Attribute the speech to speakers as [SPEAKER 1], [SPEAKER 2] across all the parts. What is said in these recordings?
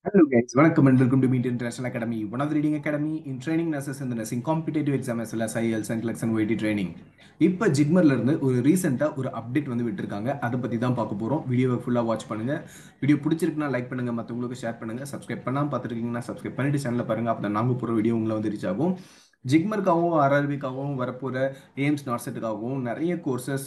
[SPEAKER 1] Hello guys, welcome and welcome to Meet International Academy, one of the leading academy in training nurses in the nursing competitive exam as well as IELTS and CLEX and OET training. இப்போ ஜிக்மர்ல இருந்து ஒரு ரீசெண்டா ஒரு update வந்து விட்டுருக்காங்க. அதை பத்தி தான் பார்க்க போறோம். வீடியோவை ஃபுல்லா வாட்ச் பண்ணுங்க. வீடியோ பிடிச்சிருக்குன்னா லைக் பண்ணுங்க, மற்றவங்களுக்கு ஷேர் பண்ணுங்க. சப்ஸ்கிரைப் பண்ணாம பார்த்துருக்கீங்கன்னா சப்ஸ்கிரைப் பண்ணிட்டு சேனலை பாருங்க. அப்போ நாங்கள் போகிற வீடியோ உங்களை வந்து ரீச் ஆகும். ஜிக்மர்க்காகவும் ஆர்ஆர்பிக்காகவும் வரப்போகிற எய்ம்ஸ் நாட்செட்டுக்காகவும் நிறைய கோர்சஸ்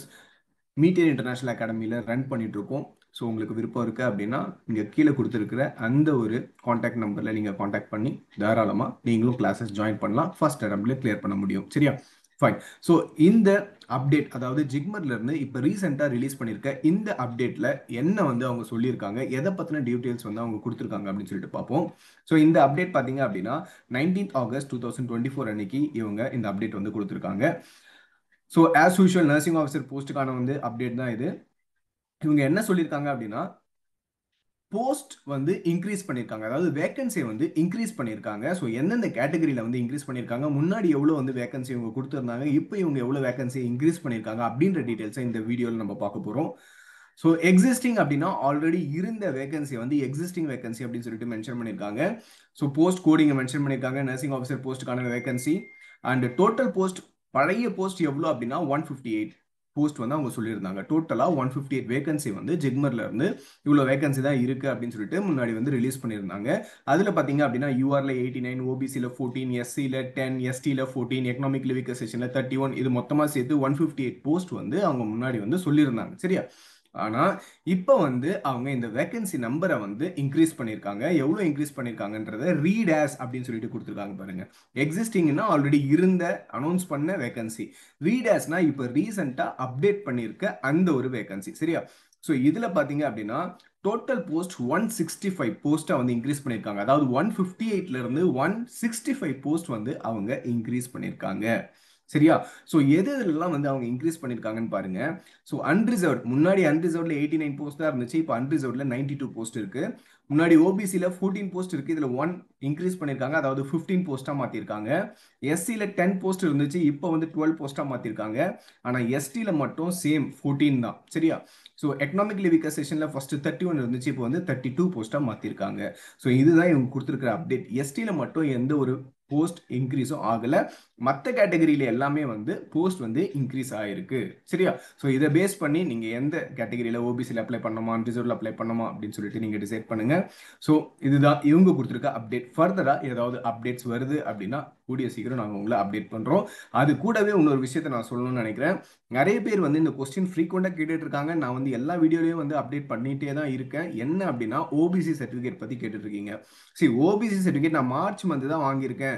[SPEAKER 1] மீட்டியர் இன்டர்நேஷனல் அகாடமியில் ரன் பண்ணிட்டு இருக்கோம். ஸோ உங்களுக்கு விருப்பம் இருக்குது அப்படின்னா இங்கே கீழே கொடுத்துருக்கிற அந்த ஒரு காண்டாக்ட் நம்பரில் நீங்கள் காண்டாக்ட் பண்ணி தாராளமாக நீங்களும் கிளாஸஸ் ஜாயின் பண்ணலாம். ஃபர்ஸ்ட் அட்டம்ப்ட்ல கிளியர் பண்ண முடியும். சரியா? ஃபைன். ஸோ இந்த அப்டேட், அதாவது ஜிக்மர்ல இருந்து இப்போ ரீசெண்டாக ரிலீஸ் பண்ணியிருக்க இந்த அப்டேட்டில் என்ன வந்து அவங்க சொல்லியிருக்காங்க, எதை பற்றின டீட்டெயில்ஸ் வந்து அவங்க கொடுத்துருக்காங்க அப்படின்னு சொல்லிட்டு பார்ப்போம். ஸோ இந்த அப்டேட் பார்த்தீங்க அப்படின்னா 19th August 2024 அன்னைக்கு இவங்க இந்த அப்டேட் வந்து கொடுத்துருக்காங்க. So as usual nursing officer போஸ்ட்டுக்கான வந்து அப்டேட் தான் இது. இவங்க என்ன சொல்லியிருக்காங்க அப்படின்னா போஸ்ட் வந்து இன்க்ரீஸ் பண்ணியிருக்காங்க, அதாவது வேகன்சியை வந்து இன்க்ரீஸ் பண்ணியிருக்காங்க. ஸோ எந்தெந்த கேட்டகரியில் வந்து இன்க்ரீஸ் பண்ணியிருக்காங்க, முன்னாடி எவ்வளோ வந்து வேகன்சி இவங்க கொடுத்துருந்தாங்க, இப்போ இவங்க எவ்வளோ வேகன்சியை இன்க்ரீஸ் பண்ணியிருக்காங்க அப்படின்ற டீட்டெயில்ஸை இந்த வீடியோவில் நம்ம பார்க்க போகிறோம். ஸோ எக்ஸிஸ்டிங் அப்படின்னா ஆல்ரெடி இருந்த வேகன்சி வந்து எக்ஸிஸ்டிங் வேகன்சி அப்படின்னு சொல்லிட்டு மென்ஷன் பண்ணியிருக்காங்க. ஸோ போஸ்ட் கோடிங்கை மென்ஷன் பண்ணியிருக்காங்க, நர்சிங் ஆஃபீஸர் போஸ்ட்டுக்கான வேகன்சி அண்ட் டோட்டல் போஸ்ட். பழைய போஸ்ட் எவ்வளோ அப்படின்னா 158 போஸ்ட் வந்து அவங்க சொல்லியிருந்தாங்க. டோட்டலாக 158 வேகன்சி வந்து ஜிக்மர்ல இருந்து இவ்வளோ வேகன்சி தான் இருக்கு அப்படின்னு சொல்லிட்டு முன்னாடி வந்து ரிலீஸ் பண்ணியிருந்தாங்க. அதில் பார்த்தீங்க அப்படின்னா யூஆர்ல 89, ஓபிசியில் 14, எஸ்சியில் 10, எஸ்டியில் 14, எக்கனாமிக் லிவிக் செஷனில் 31, இது மொத்தமாக சேர்த்து 158 போஸ்ட் வந்து அவங்க முன்னாடி வந்து சொல்லியிருந்தாங்க. சரியா? ஆனா இப்போ வந்து அவங்க இந்த வேகன்சி நம்பரை வந்து இன்க்ரீஸ் பண்ணியிருக்காங்க. எவ்வளோ இன்க்ரீஸ் பண்ணியிருக்காங்கன்றத ரீட் ஆஸ் அப்படின்னு சொல்லிட்டு கொடுத்துருக்காங்க பாருங்க. எக்ஸிஸ்டிங்னா ஆல்ரெடி இருந்த அனௌன்ஸ் பண்ண வேகன்சி, ரீட் ஆஸ்னா இப்போ ரீசெண்டாக அப்டேட் பண்ணியிருக்க அந்த ஒரு வேகன்சி. சரியா? ஸோ இதில் பார்த்தீங்க அப்படின்னா டோட்டல் போஸ்ட் 165 போஸ்ட்டை வந்து இன்க்ரீஸ் பண்ணியிருக்காங்க. அதாவது 158ல இருந்து 165 போஸ்ட் வந்து அவங்க இன்க்ரீஸ் பண்ணியிருக்காங்க. சரியா? ஸோ எதுலாம் வந்து அவங்க இன்க்ரீஸ் பண்ணியிருக்காங்கன்னு பாருங்க. ஸோ அன்ரிசர்வ், முன்னாடி அன்ரிசர்வ்ல 89 போஸ்ட் தான் இருந்துச்சு, இப்போ அன்ரிசர்வ்ல 92 போஸ்ட் இருக்கு. முன்னாடி ஓபிசியில் 14 போஸ்ட் இருக்கு, இதில் 1 இன்க்ரீஸ் பண்ணியிருக்காங்க, அதாவது 15 போஸ்ட்டாக மாற்றிருக்காங்க. எஸ்சியில் 10 போஸ்ட் இருந்துச்சு, இப்போ வந்து 12 போஸ்ட்டாக மாற்றிருக்காங்க. ஆனால் எஸ்டியில் மட்டும் சேம் 14 தான். சரியா? ஸோ எக்கனாமிக் லிவிக் செஷனில் ஃபர்ஸ்ட் 31 இருந்துச்சு, இப்போ வந்து 32 போஸ்ட்டாக மாற்றிருக்காங்க. ஸோ இதுதான் இவங்க கொடுத்துருக்கிற அப்டேட். எஸ்டியில் மட்டும் எந்த ஒரு போஸ்ட் இன்க்ரீஸும் ஆகலை, மற்ற கேட்டகரியில எல்லாமே வந்து போஸ்ட் வந்து இன்க்ரீஸ் ஆயிருக்கு. சரியா? ஸோ இதை பேஸ் பண்ணி நீங்க எந்த கேட்டகரியில ஓபிசியில் அப்ளை பண்ணணுமா, ரிசர்வ்ல அப்ளை பண்ணணுமா அப்படின்னு சொல்லிட்டு நீங்க டிசைட் பண்ணுங்க. ஸோ இதுதான் இவங்க கொடுத்துருக்க அப்டேட். ஃபர்தரா ஏதாவது அப்டேட்ஸ் வருது அப்படின்னா கூடிய சீக்கிரம் நாங்கள் உங்களை அப்டேட் பண்றோம். அது கூடவே இன்னொரு விஷயத்தை நான் சொல்லணும்னு நினைக்கிறேன். நிறைய பேர் வந்து இந்த கொஸ்டின் ஃப்ரீக்வெண்டா கேட்டுட்டு இருக்காங்க. நான் வந்து எல்லா வீடியோலையும் வந்து அப்டேட் பண்ணிட்டே தான் இருக்கேன். என்ன அப்படின்னா ஓபிசி சர்டிஃபிகேட் பத்தி கேட்டுட்டு இருக்கீங்க. சரி, ஓபிசி சர்டிஃபிகேட் நான் மார்ச் மந்த் தான் வாங்கியிருக்கேன்,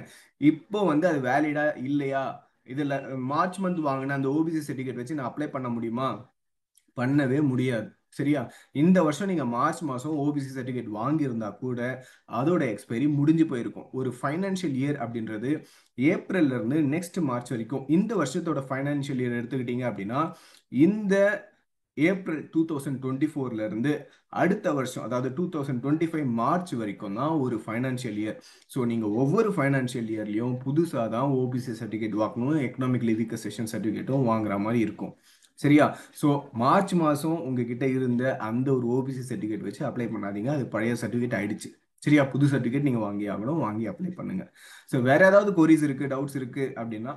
[SPEAKER 1] இப்போ வந்து அது வேலிடா இல்லையா, இதில் மார்ச் மந்த் வாங்கின அந்த ஓபிசி சர்டிஃபிகேட் வச்சு நான் அப்ளை பண்ண முடியுமா? பண்ணவே முடியாது. சரியா? இந்த வருஷம் நீங்க மார்ச் மாசம் ஓபிசி சர்டிஃபிகேட் வாங்கியிருந்தா கூட அதோட எக்ஸ்பைரி முடிஞ்சு போயிருக்கும். ஒரு ஃபைனான்சியல் இயர் அப்படின்றது ஏப்ரல்ல இருந்து நெக்ஸ்ட் மார்ச் வரைக்கும். இந்த வருஷத்தோட ஃபைனான்சியல் இயர் எடுத்துக்கிட்டீங்க அப்படின்னா இந்த ஏப்ரல் 2024ல இருந்து அடுத்த வருஷம், அதாவது 2025 மார்ச் வரைக்கும் தான் ஒரு ஃபைனான்சியல் இயர். ஸோ நீங்கள் ஒவ்வொரு ஃபைனான்சியல் இயர்லையும் புதுசாக தான் ஓபிசி சர்டிஃபிகேட் வாங்கணும், எக்கனாமிக் லிவிக் செஷன் சர்டிஃபிகேட்டும் வாங்குற மாதிரி இருக்கும். சரியா? ஸோ மார்ச் மாதம் உங்ககிட்ட இருந்த அந்த ஒரு ஓபிசி சர்டிஃபிகேட் வச்சு அப்ளை பண்ணாதீங்க, அது பழைய சர்டிஃபிகேட் ஆயிடுச்சு. சரியா? புது சர்டிஃபிகேட் நீங்கள் வாங்கி ஆகணும், வாங்கி அப்ளை பண்ணுங்க. ஸோ வேற ஏதாவது கொரிஸ் இருக்குது, டவுட்ஸ் இருக்குது அப்படின்னா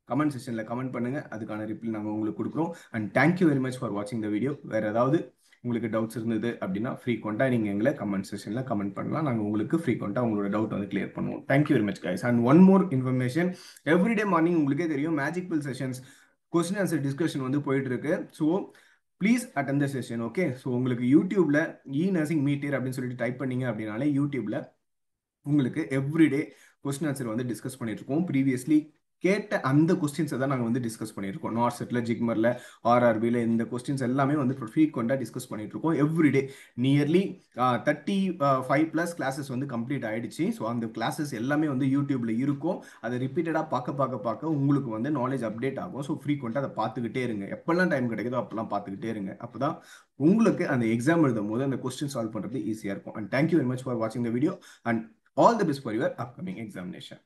[SPEAKER 1] கமெண்ட் செக்ஷனில் கமெண்ட் பண்ணுங்க, அதுக்கான ரிப்ளை நாங்கள் உங்களுக்கு கொடுக்குறோம். And thank you very much for வாட்சிங் த வீடியோ. வேறு ஏதாவது உங்களுக்கு டவுட்ஸ் இருந்தது அப்படின்னா ஃப்ரீக்வெண்ட்டாக நீங்கள் எங்களை கமெண்ட் செக்ஷனில் கமெண்ட் பண்ணலாம். நாங்கள் உங்களுக்கு ஃப்ரீக்வெண்ட்டாக உங்களோட டவுட் வந்து கிளியர் பண்ணுவோம். Thank you very much guys. And one more information, everyday morning உங்களுக்கே தெரியும் magic bill sessions question answer discussion வந்து போயிட்டு இருக்கு. So please attend the session. Okay? So உங்களுக்கு யூடியூப்ல இ நர்சிங் மீட்டியர் அப்படின்னு சொல்லிட்டு டைப் பண்ணீங்க அப்படின்னாலே யூடியூப்ல உங்களுக்கு எவ்ரிடே கொஸ்டின் ஆன்சர் வந்து டிஸ்கஸ் பண்ணிட்டு இருக்கோம். ப்ரீவியஸ்லி கேட்ட அந்த கொஸ்டின்ஸை தான் நாங்கள் வந்து டிஸ்கஸ் பண்ணியிருக்கோம். நார்செட்டில், ஜிக்மரில், ஆர்ஆர்பியில் இந்த கொஸ்டின்ஸ் எல்லாமே வந்து ஃப்ரீக்வெண்ட்டாக டிஸ்கஸ் பண்ணிட்டு இருக்கோம் எவ்ரிடே. நியர்லி 35+ கிளாஸஸ் வந்து கம்ப்ளீட் ஆயிடுச்சு. ஸோ அந்த கிளாஸஸ் எல்லாமே வந்து யூடியூப்ல இருக்கும். அதை ரிப்பீட்டடாக பார்க்க உங்களுக்கு வந்து நாலேஜ் அப்டேட் ஆகும். ஸோ ஃப்ரீக்வெண்ட்டாக அதை பார்த்துக்கிட்டே இருங்க. எப்பெல்லாம் டைம் கிடைக்குதோ அப்பெல்லாம் பார்த்துக்கிட்டே இருங்க. அப்போதான் உங்களுக்கு அந்த எக்ஸாம் எழுதும் போது அந்த கொஸ்டின் சால்வ் பண்ணுறது ஈஸியாக இருக்கும். And thank you very much for வாட்சிங் the video and all the best for your upcoming examination.